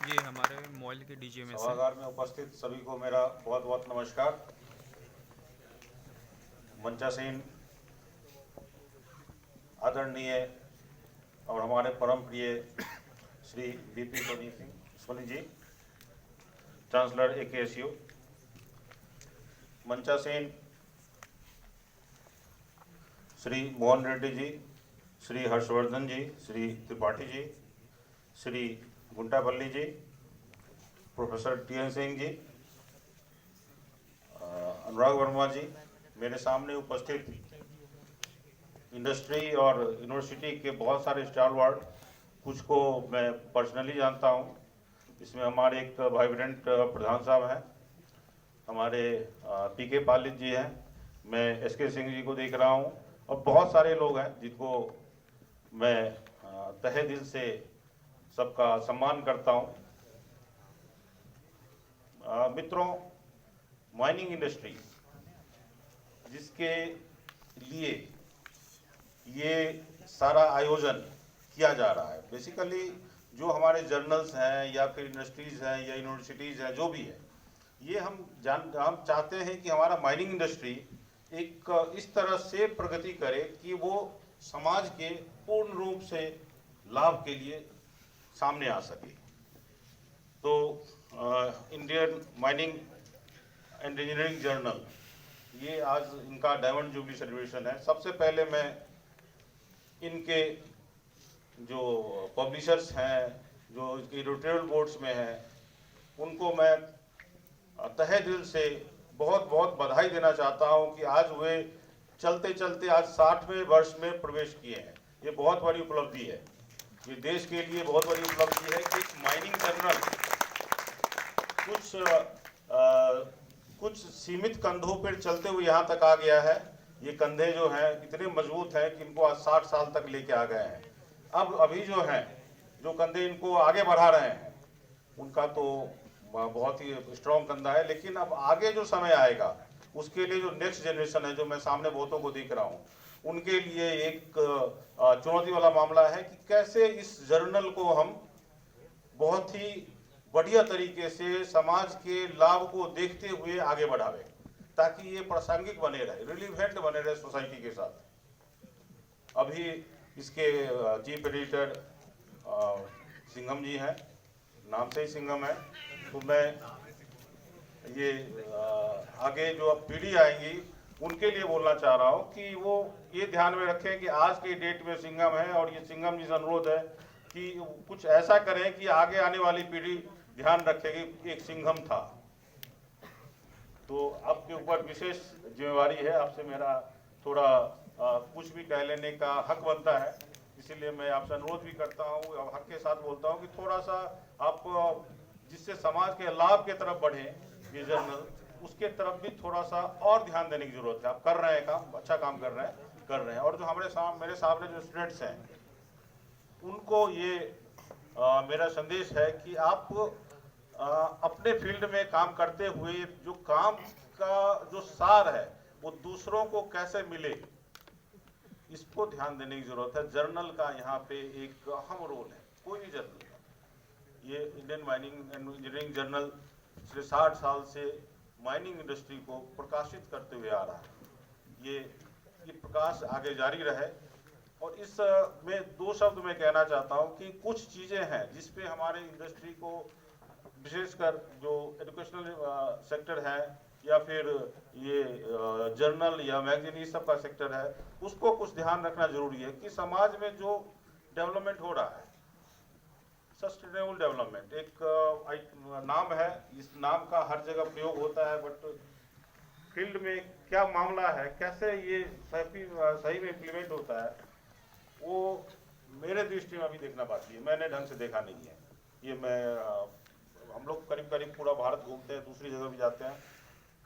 ये हमारे मोबाइल के डीजे में से। सभागार में उपस्थित सभी को मेरा बहुत बहुत नमस्कार। मंचासीन आदरणीय और हमारे परम प्रिय Shri BP Soni ji, chancellor AKSU, मंचासीन Shri Mohan Reddy ji, Shri Harshvardhan जी, श्री त्रिपाठी जी, श्री गुंटापल्ली जी, प्रोफेसर TN सिंह जी, अनुराग वर्मा जी, मेरे सामने उपस्थित इंडस्ट्री और यूनिवर्सिटी के बहुत सारे स्टालवार्ड, कुछ को मैं पर्सनली जानता हूँ। इसमें हमारे एक वाइब्रेंट प्रधान साहब हैं, हमारे PK पालित जी हैं, मैं SK सिंह जी को देख रहा हूँ, और बहुत सारे लोग हैं जिनको मैं तहे दिल से सबका सम्मान करता हूँ। मित्रों, माइनिंग इंडस्ट्री जिसके लिए ये सारा आयोजन किया जा रहा है, बेसिकली जो हमारे जर्नल्स हैं या फिर इंडस्ट्रीज़ हैं या यूनिवर्सिटीज़ हैं, जो भी है, ये हम चाहते हैं कि हमारा माइनिंग इंडस्ट्री एक इस तरह से प्रगति करे कि वो समाज के पूर्ण रूप से लाभ के लिए सामने आ सके। तो Indian mining and engineering journal, ये आज इनका डायमंड जुबली सेलिब्रेशन है। सबसे पहले मैं इनके जो पब्लिशर्स हैं, जो इसके एडिटोरियल बोर्ड्स में हैं, उनको मैं तहे दिल से बहुत बहुत बधाई देना चाहता हूं कि आज वे चलते चलते आज 60वें वर्ष में प्रवेश किए हैं। ये बहुत बड़ी उपलब्धि है, ये देश के लिए बहुत बड़ी उपलब्धि है कि माइनिंग जर्नल कुछ सीमित कंधों पर चलते हुए यहाँ तक आ गया है। ये कंधे जो हैं इतने मजबूत हैं कि इनको आज 60 साल तक लेके आ गए हैं। अब अभी जो हैं, जो कंधे इनको आगे बढ़ा रहे हैं, उनका तो बहुत ही स्ट्रॉन्ग कंधा है, लेकिन अब आगे जो समय आएगा उसके लिए जो नेक्स्ट जनरेशन है, जो मैं सामने बहुतों को देख रहा हूँ, उनके लिए एक चुनौती वाला मामला है कि कैसे इस जर्नल को हम बहुत ही बढ़िया तरीके से समाज के लाभ को देखते हुए आगे बढ़ावे, ताकि ये प्रासंगिक बने रहे, रिलीवेंट बने रहे सोसाइटी के साथ। अभी इसके चीफ एडिटर सिंघम जी हैं, नाम से ही सिंघम है, तो मैं ये आगे जो अब पीढ़ी आएंगी उनके लिए बोलना चाह रहा हूँ कि वो ये ध्यान में रखें कि आज के डेट में सिंघम है, और ये सिंघम जी से अनुरोध है कि कुछ ऐसा करें कि आगे आने वाली पीढ़ी ध्यान रखे कि एक सिंघम था। तो आपके ऊपर विशेष जिम्मेवारी है, आपसे मेरा थोड़ा कुछ भी कह लेने का हक बनता है, इसीलिए मैं आपसे अनुरोध भी करता हूँ और हक के साथ बोलता हूँ कि थोड़ा सा आप जिससे समाज के लाभ के तरफ बढ़े ये जर्नल, उसके तरफ भी थोड़ा सा और ध्यान देने की जरूरत है। आप कर रहे हैं काम, अच्छा काम कर रहे हैं। और जो मेरे सामने जो स्टूडेंट्स हैं, उनको ये मेरा संदेश है कि आप अपने फील्ड में काम करते हुए जो काम का जो सार है वो दूसरों को कैसे मिले, इसको ध्यान देने की जरूरत है। जर्नल का यहाँ पे एक अहम रोल है, कोई भी जर्नल का। ये Indian mining and engineering journal पिछले 60 साल से माइनिंग इंडस्ट्री को प्रकाशित करते हुए आ रहा है। ये प्रकाश आगे जारी रहे। और इस में दो शब्द मैं कहना चाहता हूँ कि कुछ चीज़ें हैं जिसपे हमारे इंडस्ट्री को, विशेषकर जो एजुकेशनल सेक्टर है या फिर ये जर्नल या मैगजीन, इस सब का सेक्टर है, उसको कुछ ध्यान रखना जरूरी है कि समाज में जो डेवलपमेंट हो रहा है, सस्टेनेबल डेवलपमेंट एक नाम है, इस नाम का हर जगह प्रयोग होता है, बट फील्ड में क्या मामला है, कैसे ये सही में इम्प्लीमेंट होता है, वो मेरे दृष्टि में अभी देखना बाकी है। मैंने ढंग से देखा नहीं है। ये हम लोग करीब करीब पूरा भारत घूमते हैं, दूसरी जगह भी जाते हैं,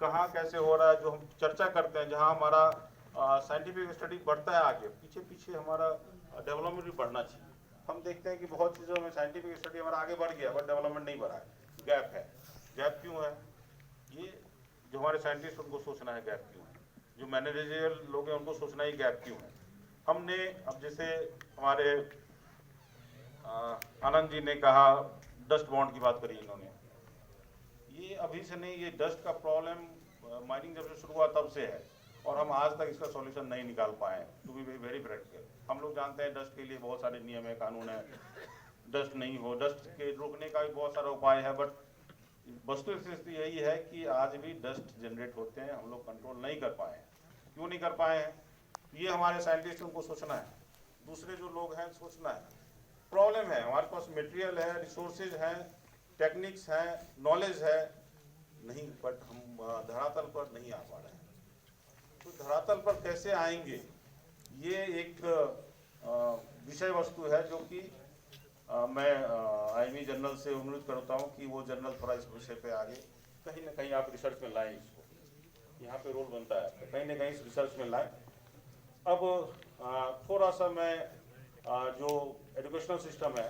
कहाँ कैसे हो रहा है जो हम चर्चा करते हैं, जहाँ हमारा साइंटिफिक स्टडी बढ़ता है आगे, पीछे पीछे हमारा डेवलपमेंट भी बढ़ना चाहिए। हम देखते हैं कि बहुत चीज़ों में साइंटिफिक स्टडी हमारा आगे बढ़ गया बट डेवलपमेंट नहीं बढ़ा है, गैप है। गैप क्यों है? ये जो हमारे साइंटिस्ट उनको सोचना है गैप क्यों है, जो मैनेजरियल लोग हैं उनको सोचना ही गैप क्यों है। हमने अब जैसे हमारे आनंद जी ने कहा डस्ट बाउंड की बात करी इन्होंने, ये अभी से नहीं, ये डस्ट का प्रॉब्लम माइनिंग जब से शुरू हुआ तब से है और हम आज तक इसका सॉल्यूशन नहीं निकाल पाए हैं। टू बी वेरी प्रैक्टिकल, हम लोग जानते हैं डस्ट के लिए बहुत सारे नियम है, कानून है, डस्ट नहीं हो, डस्ट के रोकने का भी बहुत सारा उपाय है, बट वस्तु स्थिति यही है कि आज भी डस्ट जनरेट होते हैं, हम लोग कंट्रोल नहीं कर पाए हैं। क्यों नहीं कर पाए हैं? ये हमारे साइंटिस्टों को सोचना है, दूसरे जो लोग हैं सोचना है। प्रॉब्लम है, हमारे पास मटेरियल है, रिसोर्सेज हैं, टेक्निक्स हैं, नॉलेज है, नहीं, बट हम धरातल पर नहीं आ पा रहे हैं। तो धरातल पर कैसे आएंगे, ये एक विषय वस्तु है जो कि मैं आईवी जर्नल से अनुरोध करता हूँ कि वो जर्नल थोड़ा इस विषय पे आगे कहीं ना कहीं आप रिसर्च में लाएं, इसको यहाँ पे रोल बनता है, तो कहीं ना कहीं इस रिसर्च में लाएं। अब थोड़ा सा मैं जो एजुकेशनल सिस्टम है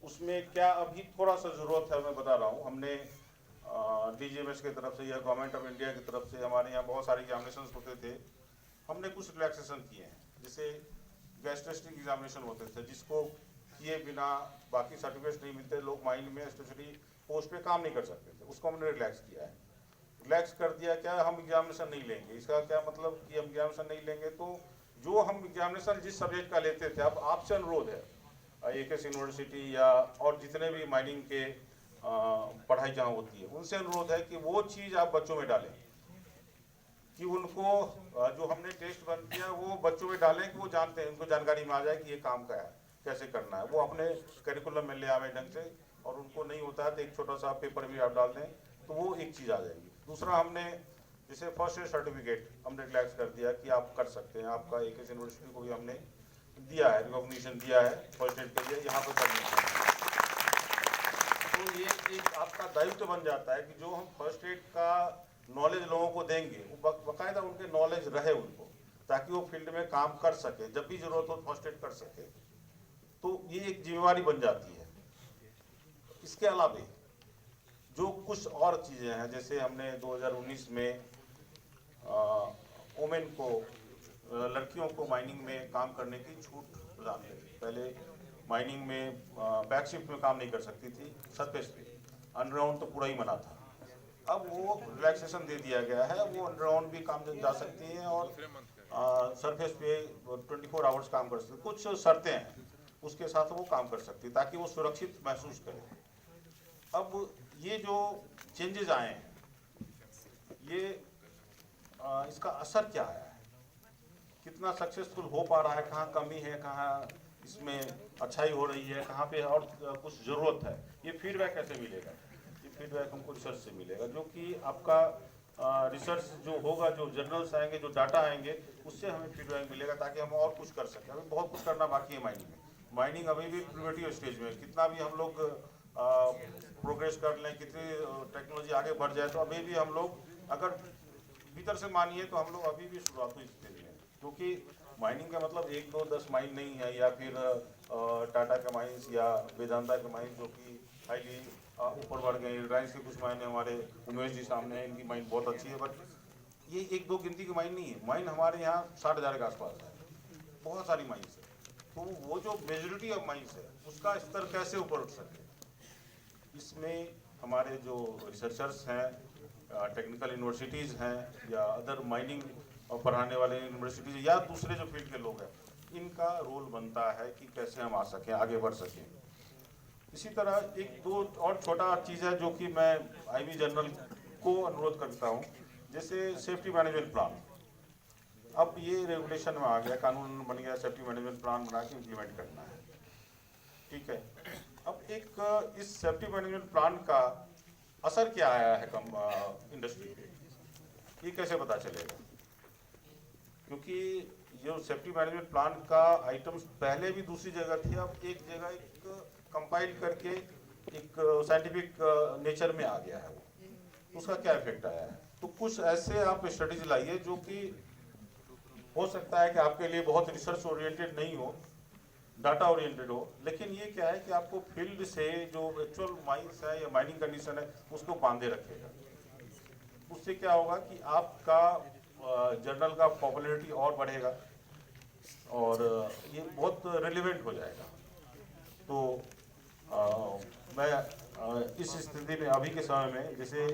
उसमें क्या अभी थोड़ा सा ज़रूरत है, मैं बता रहा हूँ। हमने DGMS की तरफ से या गवर्नमेंट ऑफ इंडिया की तरफ से हमारे यहाँ बहुत सारे एग्जामिनेशन होते थे, हमने कुछ रिलैक्सेशन किए हैं। जैसे गैस टेस्टिंग एग्जामिनेशन होते थे जिसको किए बिना बाकी सर्टिफिकेट्स नहीं मिलते, लोग माइंड में स्पेशली पोस्ट पे काम नहीं कर सकते थे, उसको हमने रिलैक्स किया है। रिलैक्स कर दिया क्या, हम एग्जामिनेशन नहीं लेंगे। इसका क्या मतलब कि हम एग्जामिनेशन नहीं लेंगे, तो जो हम एग्जामिनेशन जिस सब्जेक्ट का लेते थे, अब आपसे अनुरोध है AKS यूनिवर्सिटी या और जितने भी माइनिंग के पढ़ाई जहाँ होती है उनसे अनुरोध है कि वो चीज़ आप बच्चों में डालें, कि उनको जो हमने टेस्ट बन किया वो बच्चों में डालें कि वो जानते हैं, उनको जानकारी में आ जाए कि ये काम क्या है, कैसे करना है, वो अपने करिकुलम में ले आवे ढंग से। और उनको नहीं होता है तो एक छोटा सा पेपर भी आप डाल दें तो वो एक चीज़ आ जाएगी। दूसरा, हमने जैसे फर्स्ट एड सर्टिफिकेट हमने रिलैक्स कर दिया कि आप कर सकते हैं, आपका AKS यूनिवर्सिटी को भी हमने दिया है, रिकॉग्निशन दिया है फर्स्ट एड के लिए, यहाँ पर करने। तो ये एक आपका दायित्व बन जाता है कि जो हम फर्स्ट एड का नॉलेज लोगों को देंगे वो बाकायदा उनके नॉलेज रहे उनको, ताकि वो फील्ड में काम कर सके, जब भी जरूरत हो फर्स्ट एड कर सके। तो ये एक जिम्मेवारी बन जाती है। इसके अलावा जो कुछ और चीज़ें हैं, जैसे हमने 2019 में वुमेन को, लड़कियों को माइनिंग में काम करने की छूट प्रदान करी। पहले माइनिंग में बैक शिफ्ट में काम नहीं कर सकती थी, सरफेस पे, अंडरग्राउंड तो पूरा ही मना था। अब वो रिलैक्सेशन दे दिया गया है, वो अंडरग्राउंड भी काम जा सकती हैं और सरफेस पे 24 आवर्स काम कर सकती है। कुछ शर्तें हैं, उसके साथ वो काम कर सकती है ताकि वो सुरक्षित महसूस करें। अब ये जो चेंजेस आए हैं, ये इसका असर क्या आया है, कितना सक्सेसफुल हो पा रहा है, कहाँ कमी है, कहाँ इसमें अच्छाई हो रही है, कहाँ पे और कुछ ज़रूरत है, ये फीडबैक कैसे मिलेगा? ये फीडबैक हमको रिसर्च से मिलेगा, जो कि आपका रिसर्च जो होगा, जो जर्नल्स आएंगे, जो डाटा आएंगे, उससे हमें फीडबैक मिलेगा ताकि हम और कुछ कर सकें। हमें बहुत कुछ करना बाकी है माइनिंग में। माइनिंग अभी भी प्रिमिटिव स्टेज में, कितना भी हम लोग प्रोग्रेस कर लें, कितनी टेक्नोलॉजी आगे बढ़ जाए, तो अभी भी हम लोग अगर भीतर से मानिए तो हम लोग अभी भी शुरुआती स्टेज में, क्योंकि माइनिंग का मतलब 1, 2, 10 माइन नहीं है, या फिर टाटा के माइंस या वेदांता के माइंस जो कि हाईली ऊपर बढ़ गए। रिलायंस के कुछ माइन हमारे उमेश जी सामने हैं, इनकी माइन बहुत अच्छी है, बट ये 1-2 गिनती की माइन नहीं है। माइन हमारे यहाँ 60,000 के आसपास है, बहुत सारी माइंस है। तो वो जो मेजोरिटी ऑफ माइंस है उसका स्तर कैसे ऊपर उठ सके, इसमें हमारे जो रिसर्चर्स हैं, टेक्निकल यूनिवर्सिटीज़ हैं या अदर माइनिंग पढ़ाने वाले यूनिवर्सिटीज़ या दूसरे जो फील्ड के लोग हैं, इनका रोल बनता है कि कैसे हम आ सकें, आगे बढ़ सकें। इसी तरह 1-2 और छोटा चीज़ है जो कि मैं आईवी जर्नल को अनुरोध करता हूँ, जैसे सेफ्टी मैनेजमेंट प्लान। अब ये रेगुलेशन में आ गया, कानून बन गया, सेफ्टी मैनेजमेंट प्लान बना के इम्प्लीमेंट करना है, ठीक है। अब एक इस सेफ्टी मैनेजमेंट प्लान का असर क्या आया है इंडस्ट्री पे, ये कैसे पता चलेगा? क्योंकि जो सेफ्टी मैनेजमेंट प्लान का आइटम्स पहले भी दूसरी जगह थी, अब एक जगह एक कंपाइल करके एक साइंटिफिक नेचर में आ गया है, वो उसका क्या इफेक्ट आया है। तो कुछ ऐसे आप स्ट्रेटेजी लाइए जो कि हो सकता है कि आपके लिए बहुत रिसर्च ओरिएंटेड नहीं हो, डाटा ओरिएंटेड हो, लेकिन ये क्या है कि आपको फील्ड से जो एक्चुअल माइंस है या माइनिंग कंडीशन है उसको बांधे रखेगा। उससे क्या होगा कि आपका जर्नल का पॉपुलैरिटी और बढ़ेगा और ये बहुत रिलेवेंट हो जाएगा। तो मैं इस स्थिति में अभी के समय में जैसे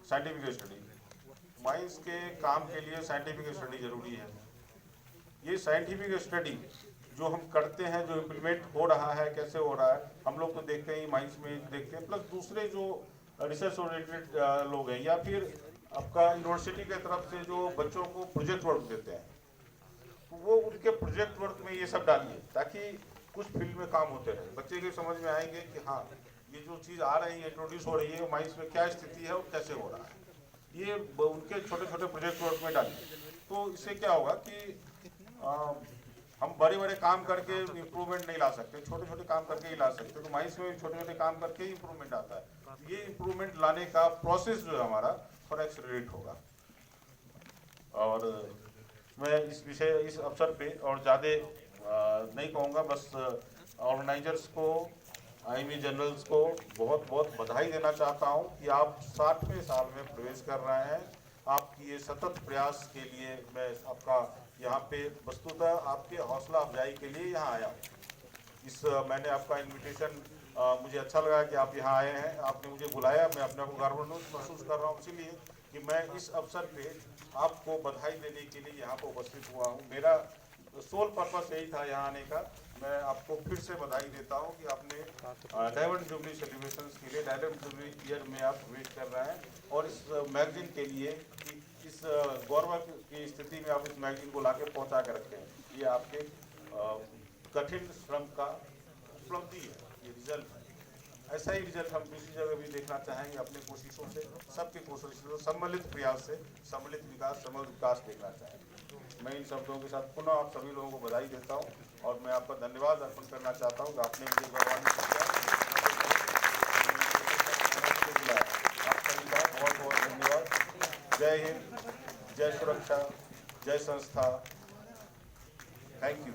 साइंटिफिक स्टडी, माइंस के काम के लिए साइंटिफिक स्टडी जरूरी है। ये साइंटिफिक स्टडी जो हम करते हैं, जो इम्प्लीमेंट हो रहा है, कैसे हो रहा है, हम लोग तो देखते हैं माइंस में देखते हैं, प्लस दूसरे जो रिसर्च ओरिएंटेड लोग हैं या फिर आपका यूनिवर्सिटी की तरफ से जो बच्चों को प्रोजेक्ट वर्क देते हैं, वो उनके प्रोजेक्ट वर्क में ये सब डालिए ताकि कुछ फील्ड में काम होते रहे, बच्चे के समझ में आएंगे कि हाँ ये जो चीज़ आ रही है, इंट्रोड्यूस हो रही है, माइंस में क्या स्थिति है और कैसे हो रहा है, ये उनके छोटे छोटे प्रोजेक्ट वर्क में डालिए। तो इससे क्या होगा कि हम बड़े बड़े काम करके इम्प्रूवमेंट नहीं ला सकते, छोटे छोटे काम करके ही ला सकते। तो माइंस में भी छोटे छोटे काम करके ही इम्प्रूवमेंट आता है। ये इम्प्रूवमेंट लाने का प्रोसेस जो है हमारा थोड़ा एक्सेलरेट होगा। और मैं इस विषय, इस अवसर पे और ज़्यादा नहीं कहूँगा, बस ऑर्गेनाइजर्स को, IME जनरल्स को बहुत बहुत बधाई देना चाहता हूँ कि आप 60वें साल में प्रवेश कर रहे हैं। आपकी ये सतत प्रयास के लिए मैं आपका यहाँ पे वस्तुतः आपके हौसला अफजाई के लिए यहाँ आया हूँ। मैंने आपका इनविटेशन, मुझे अच्छा लगा कि आप यहाँ आए हैं, आपने मुझे बुलाया, मैं अपने को गर्व महसूस कर रहा हूँ, इसीलिए कि मैं इस अवसर पे आपको बधाई देने के लिए यहाँ पर उपस्थित हुआ हूँ। मेरा सोल पर्पस यही था यहाँ आने का। मैं आपको फिर से बधाई देता हूँ कि आपने डायमंड जुबली सेलिब्रेशंस के लिए, डायमंड जुबली ईयर में आप वेट कर रहे हैं और इस मैगजीन के लिए, इस गौरव की स्थिति में आप इस मैगजीन को लाके पहुँचा के रखे हैं। ये आपके कठिन श्रम का उपलब्धि है, ये रिजल्ट है। ऐसा ही रिजल्ट हम दूसरी जगह भी देखना चाहेंगे। अपने कोशिशों से, सबके कोशिशों से, सम्मिलित प्रयास से सम्मिलित विकास, समग्र विकास देखना चाहेंगे। मैं इन शब्दों के साथ पुनः आप सभी लोगों को बधाई देता हूं और मैं आपका धन्यवाद अर्पण करना चाहता हूं कि आपने मुझे गौरवान्वित किया। आप सभी का बहुत बहुत धन्यवाद। जय हिंद, जय सुरक्षा, जय संस्था। Thank you.